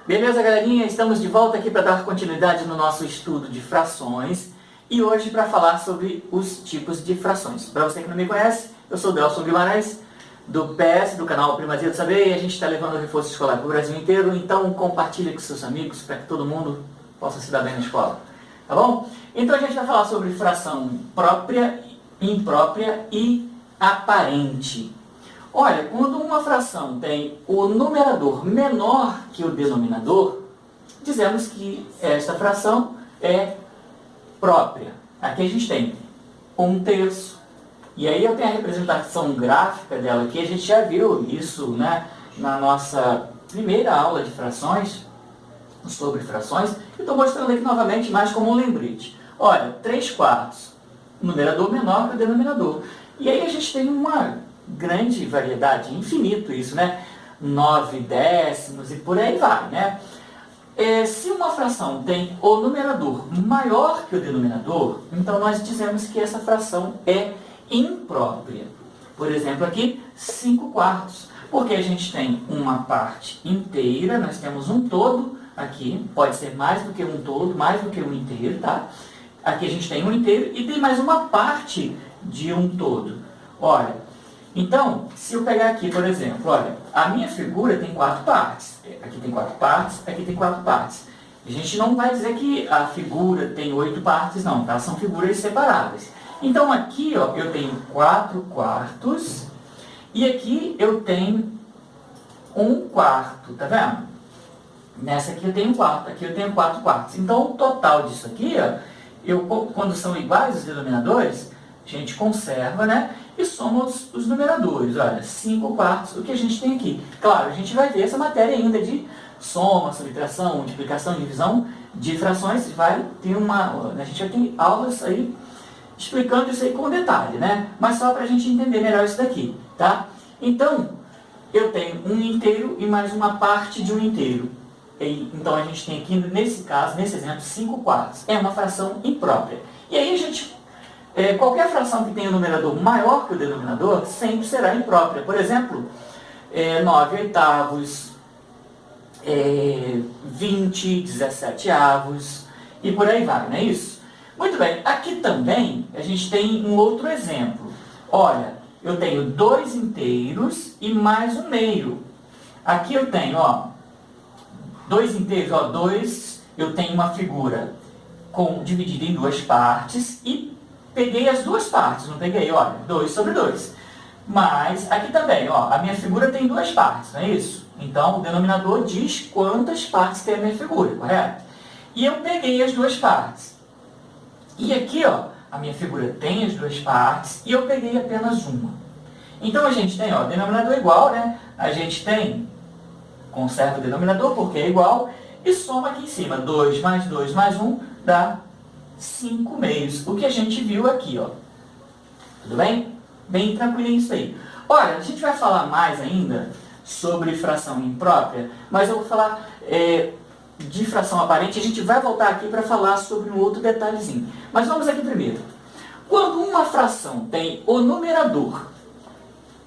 Beleza, galerinha? Estamos de volta aqui para dar continuidade no nosso estudo de frações e hoje para falar sobre os tipos de frações. Para você que não me conhece, eu sou Delson Guimarães, do PS, do canal Primazia do Saber, e a gente está levando o reforço escolar para o Brasil inteiro, então compartilhe com seus amigos para que todo mundo possa se dar bem na escola, tá bom? Então a gente vai falar sobre fração própria, imprópria e aparente. Olha, quando uma fração tem o numerador menor que o denominador, dizemos que esta fração é própria. Aqui a gente tem 1/3. E aí eu tenho a representação gráfica dela aqui, a gente já viu isso, né, na nossa primeira aula de frações, sobre frações, e estou mostrando aqui novamente mais como um lembrete. Olha, 3/4, numerador menor que o denominador. E aí a gente tem uma grande variedade, infinito isso, né? 9 décimos e por aí vai, né? Se uma fração tem o numerador maior que o denominador, então nós dizemos que essa fração é imprópria. Por exemplo, aqui, 5/4, porque a gente tem uma parte inteira, nós temos um todo aqui, pode ser mais do que um todo, mais do que um inteiro, tá? Aqui a gente tem um inteiro e tem mais uma parte de um todo. Olha, então, se eu pegar aqui, por exemplo, olha, a minha figura tem 4 partes. Aqui tem 4 partes, aqui tem 4 partes. A gente não vai dizer que a figura tem 8 partes, não, tá? São figuras separadas. Então, aqui, ó, eu tenho 4/4 e aqui eu tenho 1/4, tá vendo? Nessa aqui eu tenho 4, aqui eu tenho 4/4. Então, o total disso aqui, ó, quando são iguais os denominadores, a gente conserva, né? E soma os numeradores. Olha, 5/4, o que a gente tem aqui. Claro, a gente vai ver essa matéria ainda de soma, subtração, multiplicação, divisão de frações. A gente vai ter aulas aí explicando isso aí com detalhe, né? Mas só para a gente entender melhor isso daqui, tá? Então, eu tenho um inteiro e mais uma parte de um inteiro. Então, a gente tem aqui, nesse caso, nesse exemplo, 5/4. É uma fração imprópria. E aí, a gente... qualquer fração que tenha um numerador maior que o denominador sempre será imprópria. Por exemplo, 9/8, 20, 17/8 e por aí vai, não é isso? Muito bem, aqui também a gente tem um outro exemplo. Olha, eu tenho 2 inteiros e mais um meio. Aqui eu tenho, ó, 2 inteiros, ó, 2, eu tenho uma figura dividida em 2 partes e peguei as 2 partes, não peguei, olha, 2/2. Mas aqui também, ó, a minha figura tem 2 partes, não é isso? Então, o denominador diz quantas partes tem a minha figura, correto? E eu peguei as 2 partes. E aqui, ó, a minha figura tem as 2 partes e eu peguei apenas uma. Então, a gente tem, ó, denominador igual, né? A gente tem, conserva o denominador porque é igual, e soma aqui em cima, 2 mais 2 mais 1 dá 5/2, o que a gente viu aqui, ó. Tudo bem? Bem tranquilinho isso aí. Olha, a gente vai falar mais ainda sobre fração imprópria, mas eu vou falar de fração aparente. A gente vai voltar aqui para falar sobre um outro detalhezinho. Mas vamos aqui primeiro. Quando uma fração tem o numerador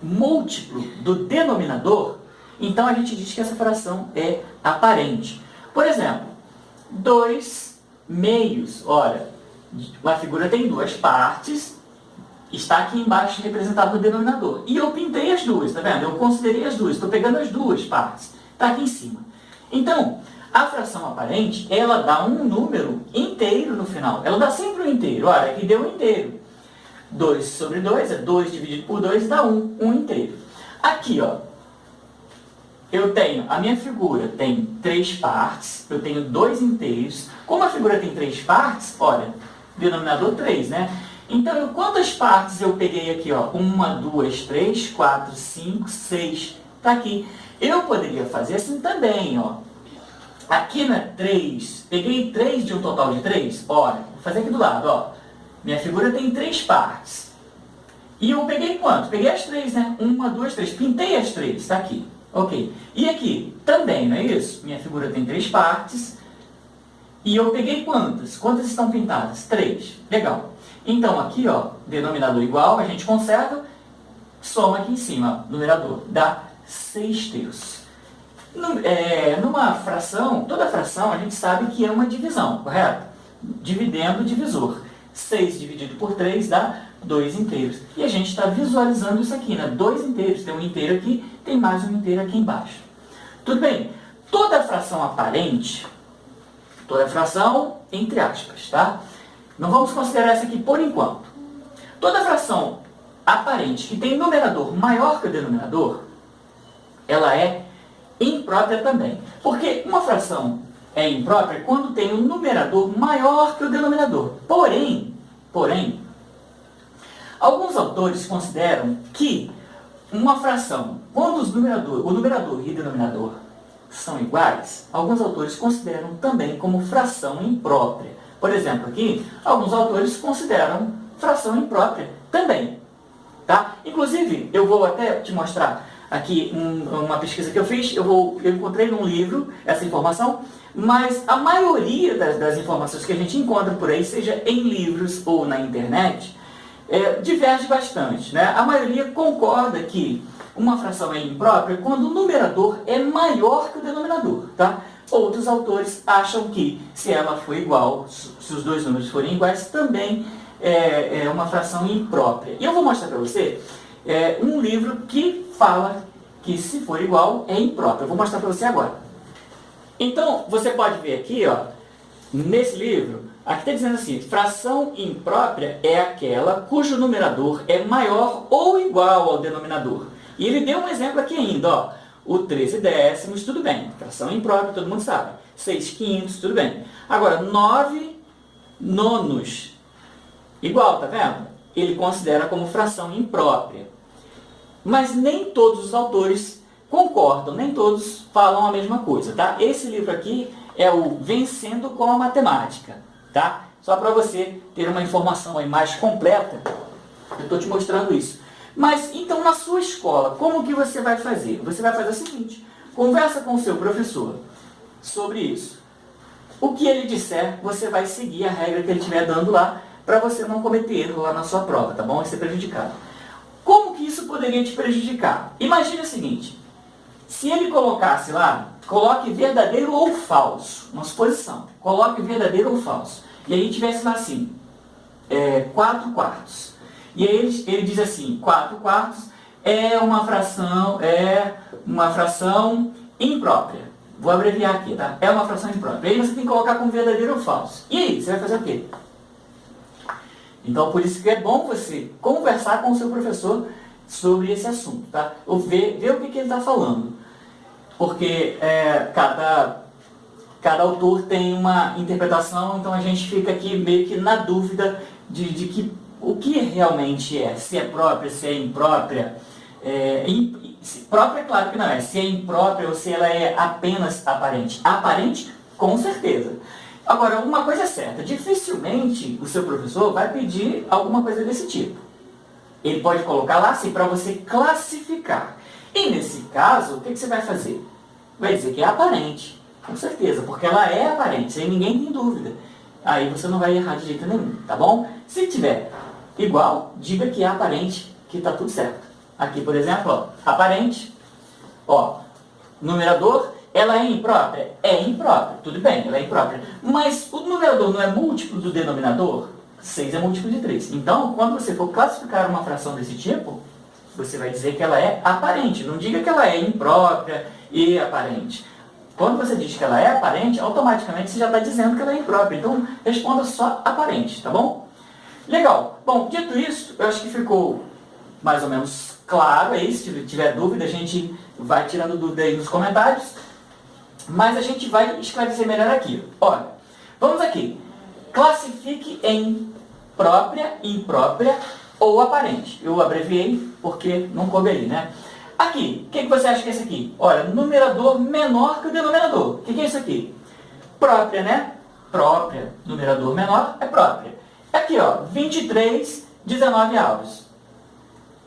múltiplo do denominador, então a gente diz que essa fração é aparente. Por exemplo, 2/2. Olha, uma figura tem 2 partes, está aqui embaixo representado no denominador. E eu pintei as 2, tá vendo? Eu considerei as 2, estou pegando as 2 partes. Está aqui em cima. Então, a fração aparente, ela dá um número inteiro no final. Ela dá sempre um inteiro. Olha, aqui deu um inteiro. 2/2 é 2 dividido por 2 dá 1 inteiro. Aqui, ó, eu tenho, a minha figura tem 3 partes, eu tenho 2 inteiros. Como a figura tem 3 partes, olha, denominador 3, né? Então, quantas partes eu peguei aqui, ó? 1, 2, 3, 4, 5, 6. Tá aqui. Eu poderia fazer assim também, ó. Aqui na 3, peguei 3 de um total de 3. Olha, vou fazer aqui do lado, ó. Minha figura tem 3 partes. E eu peguei quanto? Peguei as 3, né? 1, 2, 3. Pintei as 3, tá aqui. Ok. E aqui, também, não é isso? Minha figura tem 3 partes. E eu peguei quantas? Quantas estão pintadas? 3. Legal. Então aqui, ó, denominador igual, a gente conserva, soma aqui em cima, numerador, dá 6/3. Numa fração, toda fração a gente sabe que é uma divisão, correto? Dividendo o divisor. 6 dividido por 3 dá 2/3. E a gente está visualizando isso aqui, né? 2/3. Tem um inteiro aqui, tem mais um inteiro aqui embaixo. Tudo bem? Toda fração aparente, toda fração entre aspas, tá? Não vamos considerar essa aqui por enquanto. Toda fração aparente que tem numerador maior que o denominador, ela é imprópria também. Porque uma fração é imprópria quando tem um numerador maior que o denominador. Porém, alguns autores consideram que uma fração, quando o numerador e o denominador são iguais, alguns autores consideram também como fração imprópria. Por exemplo, aqui, alguns autores consideram fração imprópria também. Tá? Inclusive, eu vou até te mostrar aqui uma pesquisa que eu fiz, eu encontrei num livro essa informação, mas a maioria das informações que a gente encontra por aí, seja em livros ou na internet, diverge bastante. Né? A maioria concorda que uma fração é imprópria quando o numerador é maior que o denominador. Tá? Outros autores acham que se ela for igual, se os dois números forem iguais, também é uma fração imprópria. E eu vou mostrar para você um livro que fala que se for igual é imprópria. Eu vou mostrar para você agora. Então, você pode ver aqui, ó, nesse livro, aqui está dizendo assim, fração imprópria é aquela cujo numerador é maior ou igual ao denominador. E ele deu um exemplo aqui ainda, ó, o 13/10, tudo bem, fração imprópria, todo mundo sabe. 6/5, tudo bem. Agora, 9/9, igual, tá vendo? Ele considera como fração imprópria. Mas nem todos os autores concordam, nem todos falam a mesma coisa, tá? Esse livro aqui é o Vencendo com a Matemática, tá? Só para você ter uma informação aí mais completa, eu estou te mostrando isso. Mas, então, na sua escola, como que você vai fazer? Você vai fazer o seguinte, conversa com o seu professor sobre isso. O que ele disser, você vai seguir a regra que ele estiver dando lá, para você não cometer erro lá na sua prova, tá bom? E ser prejudicado. Como que isso poderia te prejudicar? Imagine o seguinte, se ele colocasse lá, coloque verdadeiro ou falso, uma suposição, coloque verdadeiro ou falso, e aí tivesse lá assim, 4/4. E aí ele diz assim, 4/4 é uma fração imprópria. Vou abreviar aqui, tá? É uma fração imprópria. Aí você tem que colocar como verdadeiro ou falso. E aí, você vai fazer o quê? Então, por isso que é bom você conversar com o seu professor sobre esse assunto, tá? Ou ver o que ele está falando. Porque cada autor tem uma interpretação, então a gente fica aqui meio que na dúvida de que o que realmente é, se é própria, se é imprópria. Própria, claro que não é. Se é imprópria ou se ela é apenas aparente. Aparente, com certeza. Agora, uma coisa é certa, dificilmente o seu professor vai pedir alguma coisa desse tipo. Ele pode colocar lá assim para você classificar. E nesse caso, o que você vai fazer? Vai dizer que é aparente, com certeza, porque ela é aparente, sem ninguém tem dúvida. Aí você não vai errar de jeito nenhum, tá bom? Se tiver igual, diga que é aparente, que está tudo certo. Aqui, por exemplo, ó, aparente, ó, numerador, ela é imprópria? É imprópria, tudo bem, ela é imprópria. Mas o numerador não é múltiplo do denominador? 6 é múltiplo de 3. Então, quando você for classificar uma fração desse tipo, você vai dizer que ela é aparente. Não diga que ela é imprópria e aparente. Quando você diz que ela é aparente, automaticamente você já está dizendo que ela é imprópria. Então, responda só aparente, tá bom? Legal. Bom, dito isso, eu acho que ficou mais ou menos claro aí. Se tiver dúvida, a gente vai tirando dúvida aí nos comentários. Mas a gente vai esclarecer melhor aqui. Olha, vamos aqui. Classifique em própria, imprópria ou aparente. Eu abreviei porque não coube aí, né? Aqui, o que você acha que é isso aqui? Olha, numerador menor que o denominador. O que é isso aqui? Própria, né? Própria. Numerador menor é própria. Aqui, ó, 23, 19 avos.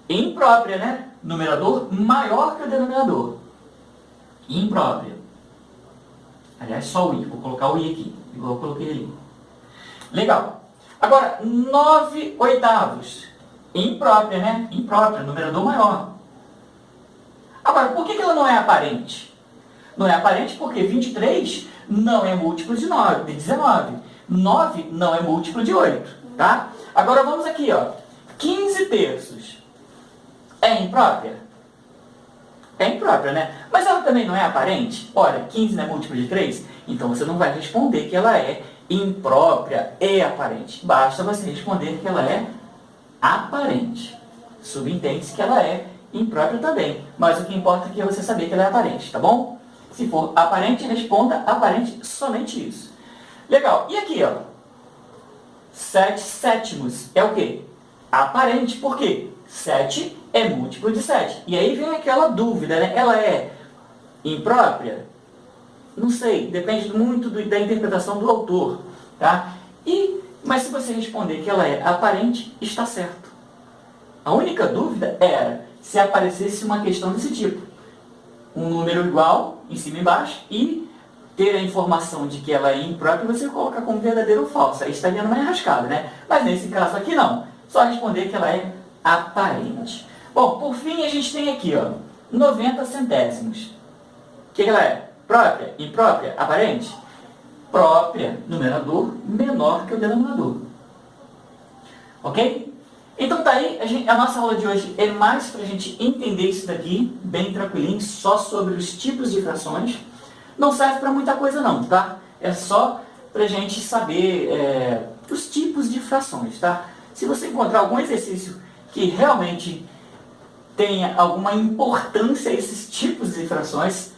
Imprópria, né? Numerador maior que o denominador. Imprópria. Aliás, só o i. Vou colocar o i aqui. igual eu coloquei ali. Legal. Agora, 9/8. Imprópria, né? Imprópria, numerador maior. Agora, por que ela não é aparente? Não é aparente porque 23 não é múltiplo de 19. 9 não é múltiplo de 8, tá? Agora vamos aqui, ó. 15/3. É imprópria? É imprópria, né? Mas ela também não é aparente? Olha, 15 não é múltiplo de 3? Então você não vai responder que ela é imprópria e aparente. Basta você responder que ela é aparente. Subentende-se que ela é imprópria também. Mas o que importa é você saber que ela é aparente, tá bom? Se for aparente, responda aparente, somente isso. Legal. E aqui, ó. 7/7 é o quê? Aparente. Por quê? 7 é múltiplo de 7. E aí vem aquela dúvida, né? Ela é imprópria? Não sei. Depende muito da interpretação do autor, tá? Mas se você responder que ela é aparente, está certo. A única dúvida era se aparecesse uma questão desse tipo. Um número igual, em cima e embaixo, e ter a informação de que ela é imprópria, você colocar como verdadeiro ou falso. Aí estaria numa enrascada, né? Mas nesse caso aqui não. Só responder que ela é aparente. Bom, por fim a gente tem aqui, ó, 90 centésimos. O que ela é? Própria? Imprópria? Aparente? Própria, numerador menor que o denominador. Ok? Então tá aí, a nossa aula de hoje é mais para a gente entender isso daqui, bem tranquilinho, só sobre os tipos de frações. Não serve para muita coisa não, tá? É só para a gente saber os tipos de frações, tá? Se você encontrar algum exercício que realmente tenha alguma importância a esses tipos de frações,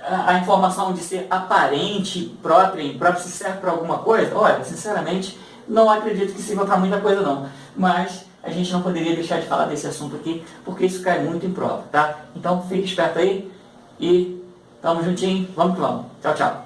a informação de ser aparente, própria e imprópria, se serve para alguma coisa, olha, sinceramente, não acredito que sirva para muita coisa não. Mas a gente não poderia deixar de falar desse assunto aqui, porque isso cai muito em prova, tá? Então fique esperto aí e tamo juntinho, vamos que vamos. Tchau, tchau.